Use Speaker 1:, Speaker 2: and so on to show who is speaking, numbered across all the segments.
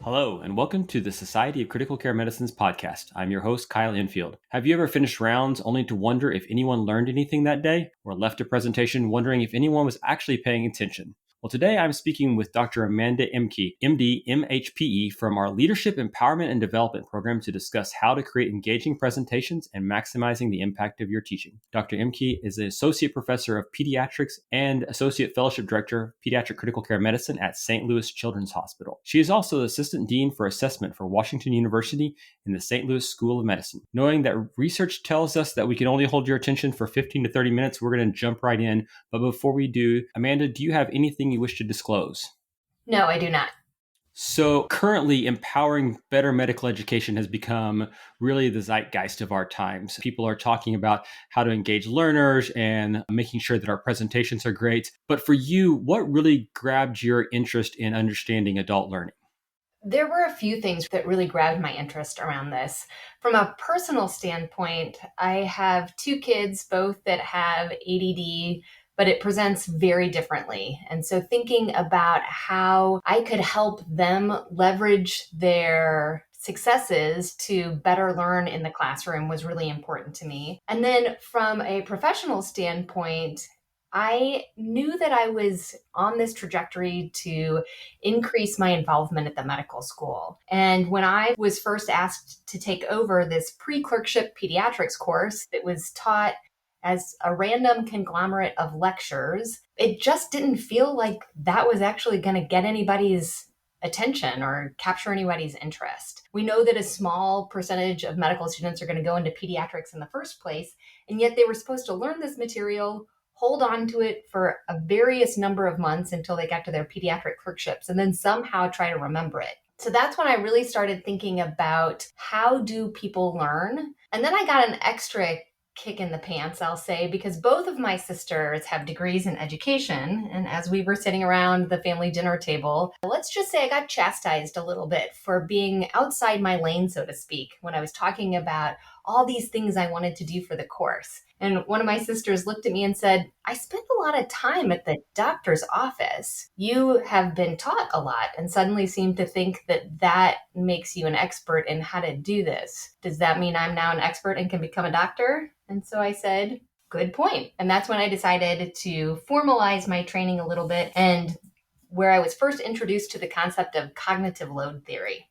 Speaker 1: Hello, and welcome to the Society of Critical Care Medicine's podcast. I'm your host, Kyle Enfield. Have you ever finished rounds only to wonder if anyone learned anything that day, or left a presentation wondering if anyone was actually paying attention? Well, today I'm speaking with Dr. Amanda Emke, MD, MHPE, from our Leadership Empowerment and Development program to discuss how to create engaging presentations and maximizing the impact of your teaching. Dr. Emke is an Associate Professor of Pediatrics and Associate Fellowship Director of Pediatric Critical Care Medicine at St. Louis Children's Hospital. She is also the Assistant Dean for Assessment for Washington University in the St. Louis School of Medicine. Knowing that research tells us that we can only hold your attention for 15 to 30 minutes, we're going to jump right in. But before we do, Amanda, do you have anything you wish to disclose?
Speaker 2: No, I do not.
Speaker 1: So currently, empowering better medical education has become really the zeitgeist of our times. People are talking about how to engage learners and making sure that our presentations are great. But for you, what really grabbed your interest in understanding adult learning?
Speaker 2: There were a few things that really grabbed my interest around this. From a personal standpoint, I have two kids, both that have ADD, but it presents very differently. And so thinking about how I could help them leverage their successes to better learn in the classroom was really important to me. And then from a professional standpoint, I knew that I was on this trajectory to increase my involvement at the medical school. And when I was first asked to take over this pre-clerkship pediatrics course that was taught as a random conglomerate of lectures, it just didn't feel like that was actually going to get anybody's attention or capture anybody's interest. We know that a small percentage of medical students are going to go into pediatrics in the first place, and yet they were supposed to learn this material, hold on to it for a various number of months until they got to their pediatric clerkships, and then somehow try to remember it. So that's when I really started thinking about how do people learn? And then I got an extra kick in the pants, I'll say, because both of my sisters have degrees in education. And as we were sitting around the family dinner table, let's just say I got chastised a little bit for being outside my lane, so to speak, when I was talking about all these things I wanted to do for the course. And one of my sisters looked at me and said, I spent a lot of time at the doctor's office. You have been taught a lot and suddenly seem to think that that makes you an expert in how to do this. Does that mean I'm now an expert and can become a doctor? And so I said, good point. And that's when I decided to formalize my training a little bit, and where I was first introduced to the concept of cognitive load theory.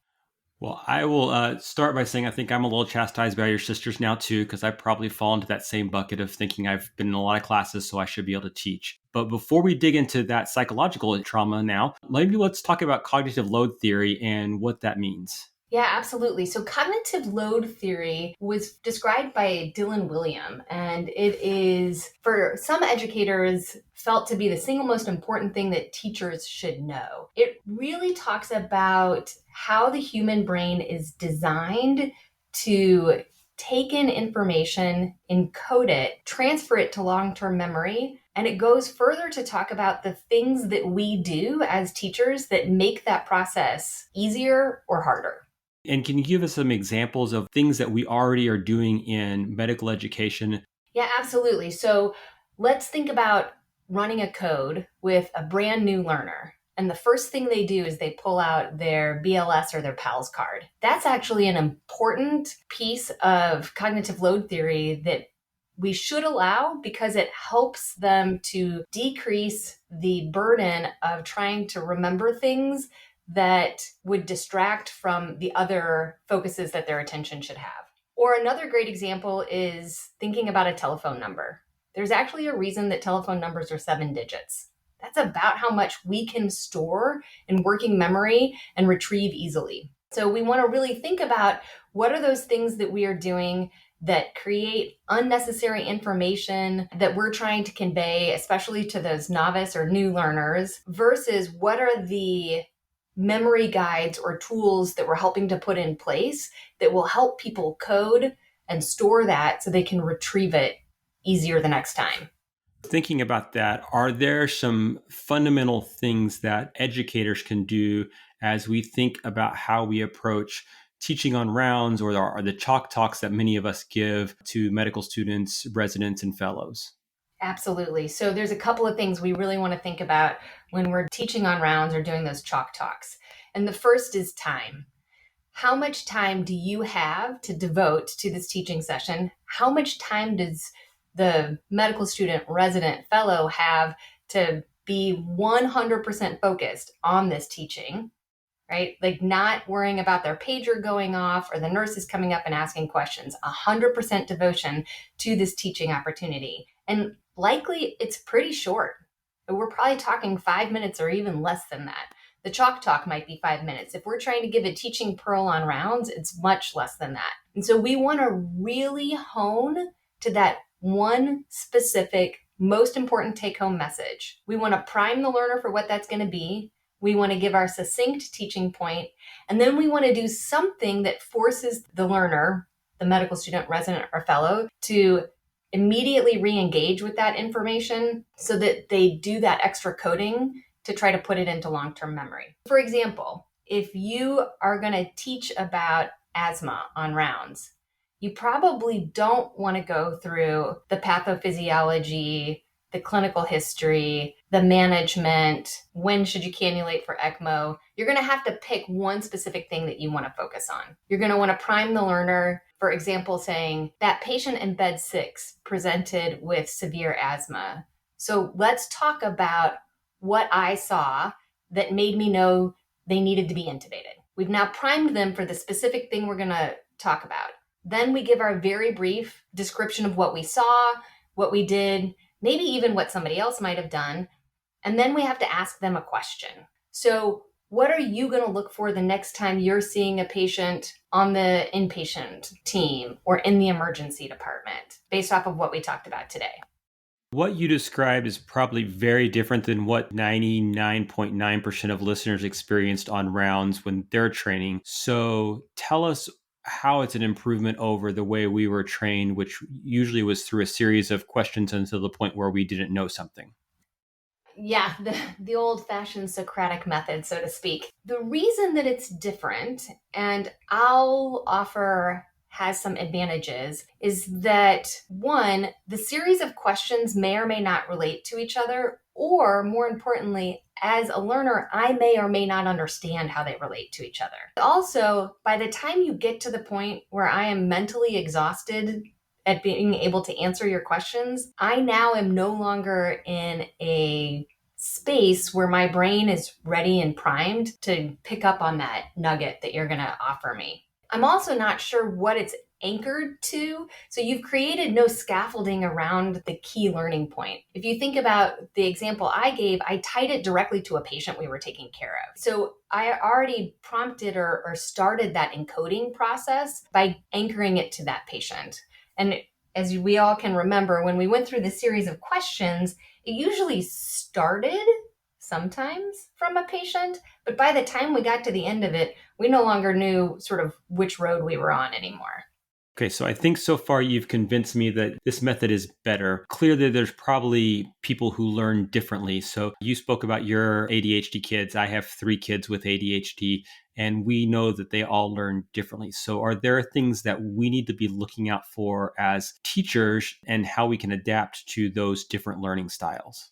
Speaker 1: Well, I will start by saying I think I'm a little chastised by your sisters now, too, because I probably fall into that same bucket of thinking I've been in a lot of classes, so I should be able to teach. But before we dig into that psychological trauma now, maybe let's talk about cognitive load theory and what that means.
Speaker 2: Yeah, absolutely. So cognitive load theory was described by Dylan William, and it is, for some educators, felt to be the single most important thing that teachers should know. It really talks about how the human brain is designed to take in information, encode it, transfer it to long-term memory. And it goes further to talk about the things that we do as teachers that make that process easier or harder.
Speaker 1: And can you give us some examples of things that we already are doing in medical education?
Speaker 2: Yeah, absolutely. So let's think about running a code with a brand new learner. And the first thing they do is they pull out their BLS or their PALS card. That's actually an important piece of cognitive load theory that we should allow because it helps them to decrease the burden of trying to remember things that would distract from the other focuses that their attention should have. Or another great example is thinking about a telephone number. There's actually a reason that telephone numbers are 7 digits. That's about how much we can store in working memory and retrieve easily. So we want to really think about what are those things that we are doing that create unnecessary information that we're trying to convey, especially to those novice or new learners, versus what are the memory guides or tools that we're helping to put in place that will help people code and store that so they can retrieve it easier the next time.
Speaker 1: Thinking about that, are there some fundamental things that educators can do as we think about how we approach teaching on rounds or are the chalk talks that many of us give to medical students, residents, and fellows?
Speaker 2: Absolutely. So there's a couple of things we really want to think about when we're teaching on rounds or doing those chalk talks. And the first is time. How much time do you have to devote to this teaching session? How much time does the medical student, resident, fellow have to be 100% focused on this teaching, right? Like not worrying about their pager going off or the nurses coming up and asking questions, 100% devotion to this teaching opportunity. And likely it's pretty short. We're probably talking 5 minutes or even less than that. The chalk talk might be 5 minutes. If we're trying to give a teaching pearl on rounds, it's much less than that. And so we want to really hone to that one specific, most important take-home message. We want to prime the learner for what that's going to be. We want to give our succinct teaching point, and then we want to do something that forces the learner, the medical student, resident, or fellow, to immediately re-engage with that information so that they do that extra coding to try to put it into long-term memory. For example, if you are going to teach about asthma on rounds, you probably don't want to go through the pathophysiology, the clinical history, the management, when should you cannulate for ECMO. You're going to have to pick one specific thing that you want to focus on. You're going to want to prime the learner, for example, saying that patient in bed 6 presented with severe asthma. So let's talk about what I saw that made me know they needed to be intubated. We've now primed them for the specific thing we're going to talk about. Then we give our very brief description of what we saw, what we did, maybe even what somebody else might have done. And then we have to ask them a question. So what are you going to look for the next time you're seeing a patient on the inpatient team or in the emergency department based off of what we talked about today?
Speaker 1: What you described is probably very different than what 99.9% of listeners experienced on rounds when they're training. So tell us how it's an improvement over the way we were trained, which usually was through a series of questions until the point where we didn't know something.
Speaker 2: Yeah, the old-fashioned Socratic method, so to speak. The reason that it's different, and I'll offer has some advantages, is that one, the series of questions may or may not relate to each other, or more importantly, as a learner, I may or may not understand how they relate to each other. Also, by the time you get to the point where I am mentally exhausted at being able to answer your questions, I now am no longer in a space where my brain is ready and primed to pick up on that nugget that you're going to offer me. I'm also not sure what it's anchored to. So you've created no scaffolding around the key learning point. If you think about the example I gave, I tied it directly to a patient we were taking care of. So I already prompted or started that encoding process by anchoring it to that patient. And as we all can remember, when we went through the series of questions, it usually started sometimes from a patient, but by the time we got to the end of it, we no longer knew sort of which road we were on anymore.
Speaker 1: Okay, so I think so far you've convinced me that this method is better. Clearly, there's probably people who learn differently. So you spoke about your ADHD kids. I have 3 kids with ADHD, and we know that they all learn differently. So are there things that we need to be looking out for as teachers and how we can adapt to those different learning styles?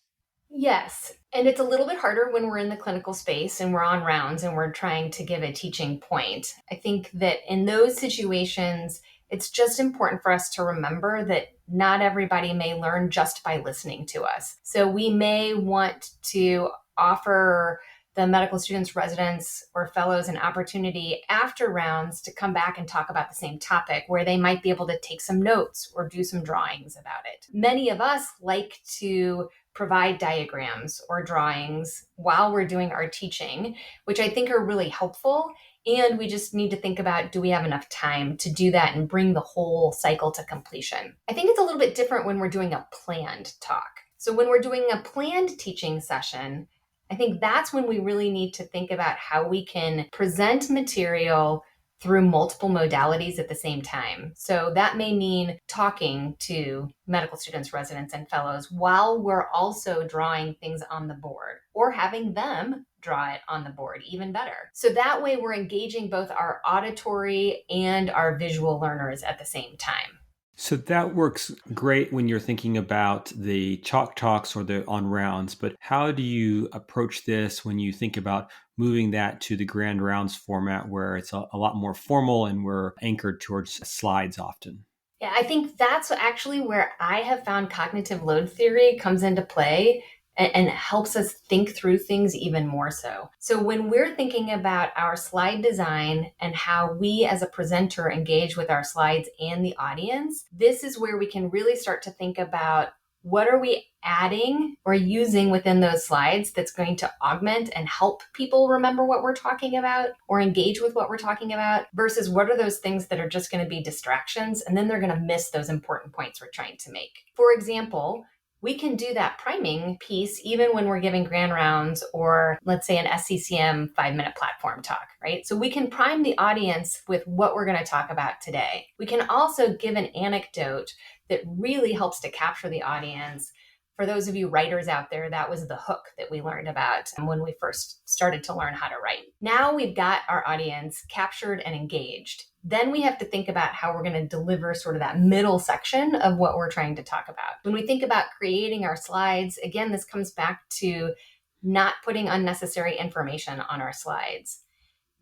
Speaker 2: Yes. And it's a little bit harder when we're in the clinical space and we're on rounds and we're trying to give a teaching point. I think that in those situations, it's just important for us to remember that not everybody may learn just by listening to us. So we may want to offer the medical students, residents, or fellows an opportunity after rounds to come back and talk about the same topic where they might be able to take some notes or do some drawings about it. Many of us like to provide diagrams or drawings while we're doing our teaching, which I think are really helpful. And we just need to think about, do we have enough time to do that and bring the whole cycle to completion? I think it's a little bit different when we're doing a planned talk. So when we're doing a planned teaching session, I think that's when we really need to think about how we can present material through multiple modalities at the same time. So that may mean talking to medical students, residents, and fellows while we're also drawing things on the board or having them draw it on the board, even better. So that way we're engaging both our auditory and our visual learners at the same time.
Speaker 1: So that works great when you're thinking about the chalk talks or the on rounds, but how do you approach this when you think about moving that to the grand rounds format where it's a lot more formal and we're anchored towards slides often?
Speaker 2: Yeah, I think that's actually where I have found cognitive load theory comes into play and helps us think through things even more so. So when we're thinking about our slide design and how we as a presenter engage with our slides and the audience, this is where we can really start to think about what are we adding or using within those slides that's going to augment and help people remember what we're talking about or engage with what we're talking about versus what are those things that are just going to be distractions and then they're going to miss those important points we're trying to make. For example, we can do that priming piece even when we're giving grand rounds or let's say an SCCM 5-minute platform talk, right? So we can prime the audience with what we're going to talk about today. We can also give an anecdote that really helps to capture the audience. For those of you writers out there, that was the hook that we learned about when we first started to learn how to write. Now we've got our audience captured and engaged. Then we have to think about how we're going to deliver sort of that middle section of what we're trying to talk about. When we think about creating our slides, again, this comes back to not putting unnecessary information on our slides,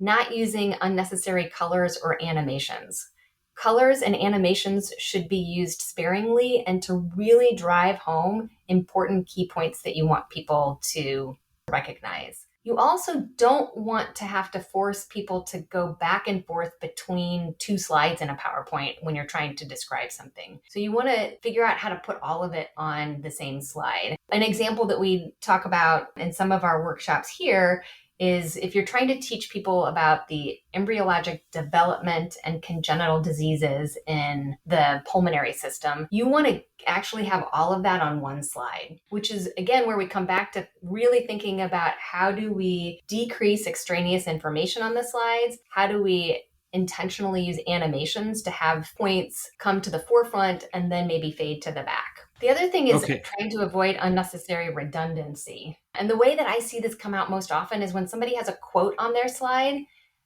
Speaker 2: not using unnecessary colors or animations. Colors and animations should be used sparingly and to really drive home important key points that you want people to recognize. You also don't want to have to force people to go back and forth between two slides in a PowerPoint when you're trying to describe something. So you want to figure out how to put all of it on the same slide. An example that we talk about in some of our workshops here is if you're trying to teach people about the embryologic development and congenital diseases in the pulmonary system, you want to actually have all of that on one slide, which is, again, where we come back to really thinking about how do we decrease extraneous information on the slides? How do we intentionally use animations to have points come to the forefront and then maybe fade to the back? The other thing is trying to avoid unnecessary redundancy. And the way that I see this come out most often is when somebody has a quote on their slide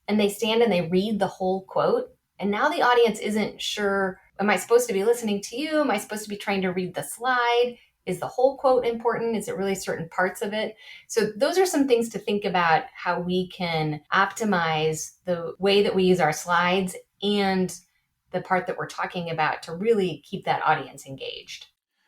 Speaker 2: and they stand and they read the whole quote. And now the audience isn't sure, am I supposed to be listening to you? Am I supposed to be trying to read the slide? Is the whole quote important? Is it really certain parts of it? So those are some things to think about how we can optimize the way that we use our slides and the part that we're talking about to really keep that audience engaged.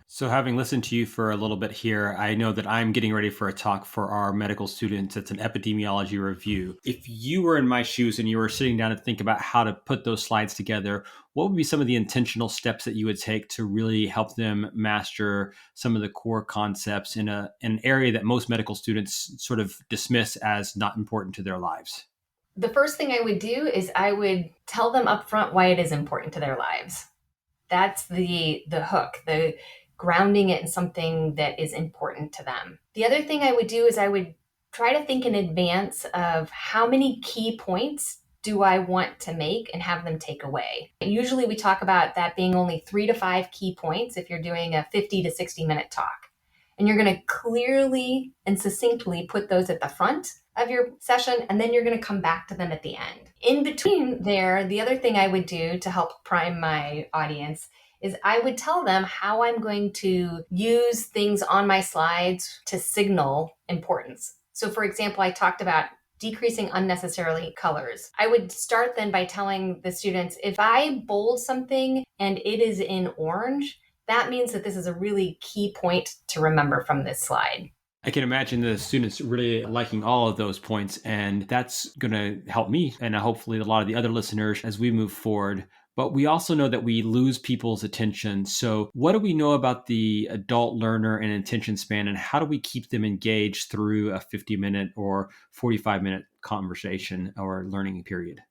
Speaker 1: So having listened to you for a little bit here, I know that I'm getting ready for a talk for our medical students. It's an epidemiology review. If you were in my shoes and you were sitting down to think about how to put those slides together, what would be some of the intentional steps that you would take to really help them master some of the core concepts in an area that most medical students sort of dismiss as not important to their lives?
Speaker 2: The first thing I would do is I would tell them up front why it is important to their lives. That's the hook, the grounding it in something that is important to them. The other thing I would do is I would try to think in advance of how many key points do I want to make and have them take away. Usually we talk about that being only 3 to 5 key points if you're doing a 50 to 60 minute talk. And you're going to clearly and succinctly put those at the front of your session, and then you're going to come back to them at the end. In between there, the other thing I would do to help prime my audience is I would tell them how I'm going to use things on my slides to signal importance. So for example, I talked about decreasing unnecessarily colors. I would start then by telling the students, if I bold something and it is in orange, that means that this is a really key point to remember from this slide.
Speaker 1: I can imagine the students really liking all of those points, and that's going to help me and hopefully a lot of the other listeners as we move forward. But we also know that we lose people's attention. So what do we know about the adult learner and attention span, and how do we keep them engaged through a 50-minute or 45-minute conversation or learning period?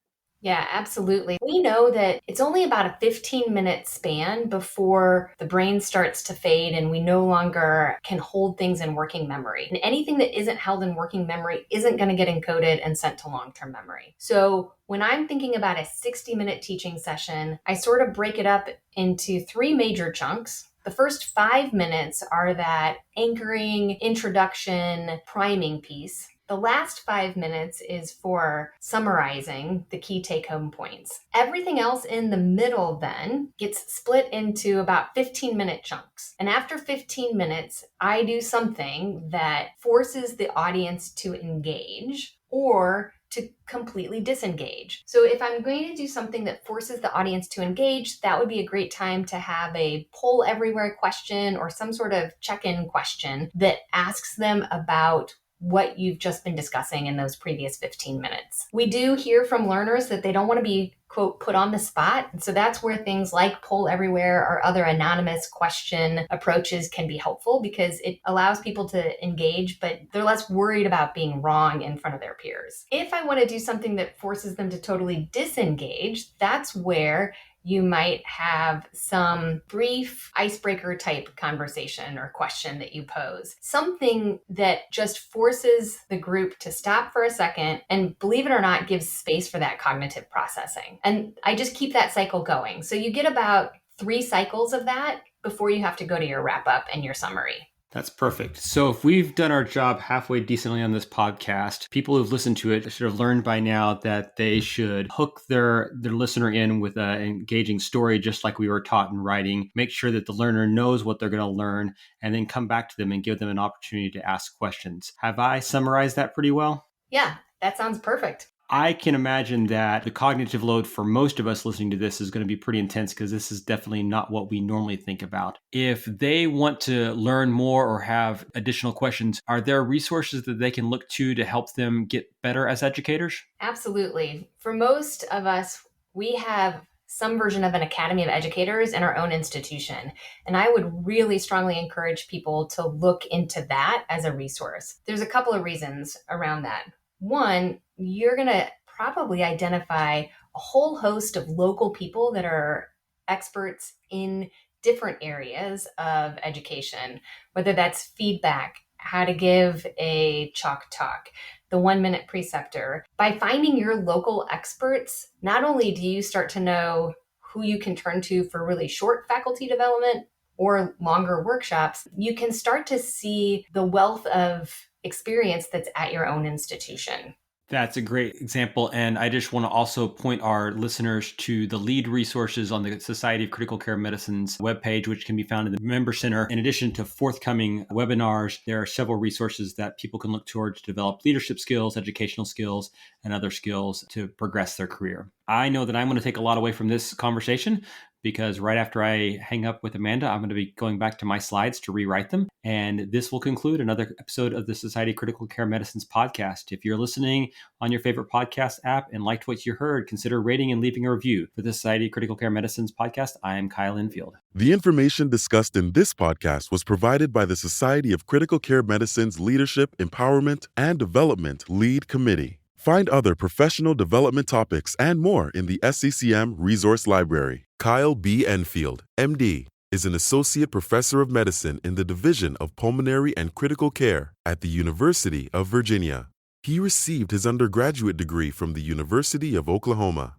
Speaker 2: Yeah, absolutely. We know that it's only about a 15-minute span before the brain starts to fade and we no longer can hold things in working memory. And anything that isn't held in working memory isn't going to get encoded and sent to long-term memory. So when I'm thinking about a 60-minute teaching session, I sort of break it up into 3 major chunks. The first 5 minutes are that anchoring, introduction, priming piece. The last 5 minutes is for summarizing the key take-home points. Everything else in the middle then gets split into about 15-minute chunks. And after 15 minutes, I do something that forces the audience to engage or to completely disengage. So if I'm going to do something that forces the audience to engage, that would be a great time to have a poll everywhere question or some sort of check-in question that asks them about what you've just been discussing in those previous 15 minutes. We do hear from learners that they don't want to be, quote, put on the spot. And so that's where things like poll everywhere or other anonymous question approaches can be helpful because it allows people to engage, but they're less worried about being wrong in front of their peers. If I want to do something that forces them to totally disengage, that's where you might have some brief icebreaker type conversation or question that you pose. Something that just forces the group to stop for a second and, believe it or not, gives space for that cognitive processing. And I just keep that cycle going. So you get about 3 cycles of that before you have to go to your wrap up and your summary.
Speaker 1: That's perfect. So if we've done our job halfway decently on this podcast, people who've listened to it should have learned by now that they should hook their listener in with an engaging story, just like we were taught in writing. Make sure that the learner knows what they're going to learn, and then come back to them and give them an opportunity to ask questions. Have I summarized that pretty well?
Speaker 2: Yeah, that sounds perfect.
Speaker 1: I can imagine that the cognitive load for most of us listening to this is going to be pretty intense because this is definitely not what we normally think about. If they want to learn more or have additional questions, are there resources that they can look to help them get better as educators?
Speaker 2: Absolutely. For most of us, we have some version of an Academy of Educators in our own institution. And I would really strongly encourage people to look into that as a resource. There's a couple of reasons around that. One, you're going to probably identify a whole host of local people that are experts in different areas of education, whether that's feedback, how to give a chalk talk, the 1-minute preceptor. By finding your local experts, not only do you start to know who you can turn to for really short faculty development or longer workshops, you can start to see the wealth of experience that's at your own institution.
Speaker 1: That's a great example. And I just want to also point our listeners to the lead resources on the Society of Critical Care Medicine's webpage, which can be found in the Member Center. In addition to forthcoming webinars, there are several resources that people can look toward to develop leadership skills, educational skills, and other skills to progress their career. I know that I'm going to take a lot away from this conversation because right after I hang up with Amanda, I'm going to be going back to my slides to rewrite them. And this will conclude another episode of the Society of Critical Care Medicine's podcast. If you're listening on your favorite podcast app and liked what you heard, consider rating and leaving a review. For the Society of Critical Care Medicine's podcast, I am Kyle Enfield.
Speaker 3: The information discussed in this podcast was provided by the Society of Critical Care Medicine's Leadership, Empowerment, and Development Lead Committee. Find other professional development topics and more in the SCCM Resource Library. Kyle B. Enfield, MD, is an Associate Professor of Medicine in the Division of Pulmonary and Critical Care at the University of Virginia. He received his undergraduate degree from the University of Oklahoma.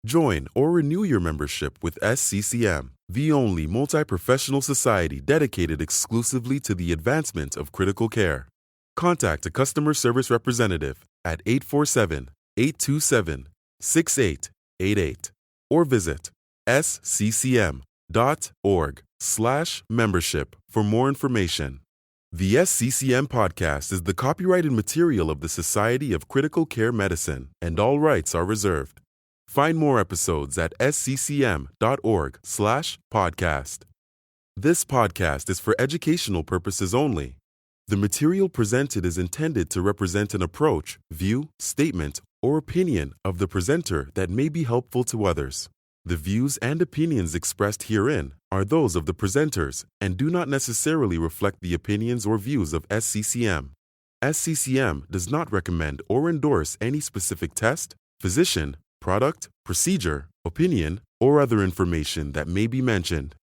Speaker 3: Join or renew your membership with SCCM, the only multi-professional society dedicated exclusively to the advancement of critical care. Contact a customer service representative at 847-827-6888 or visit sccm.org/membership for more information. The SCCM podcast is the copyrighted material of the Society of Critical Care Medicine, and all rights are reserved. Find more episodes at sccm.org/podcast. This podcast is for educational purposes only. The material presented is intended to represent an approach, view, statement, or opinion of the presenter that may be helpful to others. The views and opinions expressed herein are those of the presenters and do not necessarily reflect the opinions or views of SCCM. SCCM does not recommend or endorse any specific test, physician, product, procedure, opinion, or other information that may be mentioned.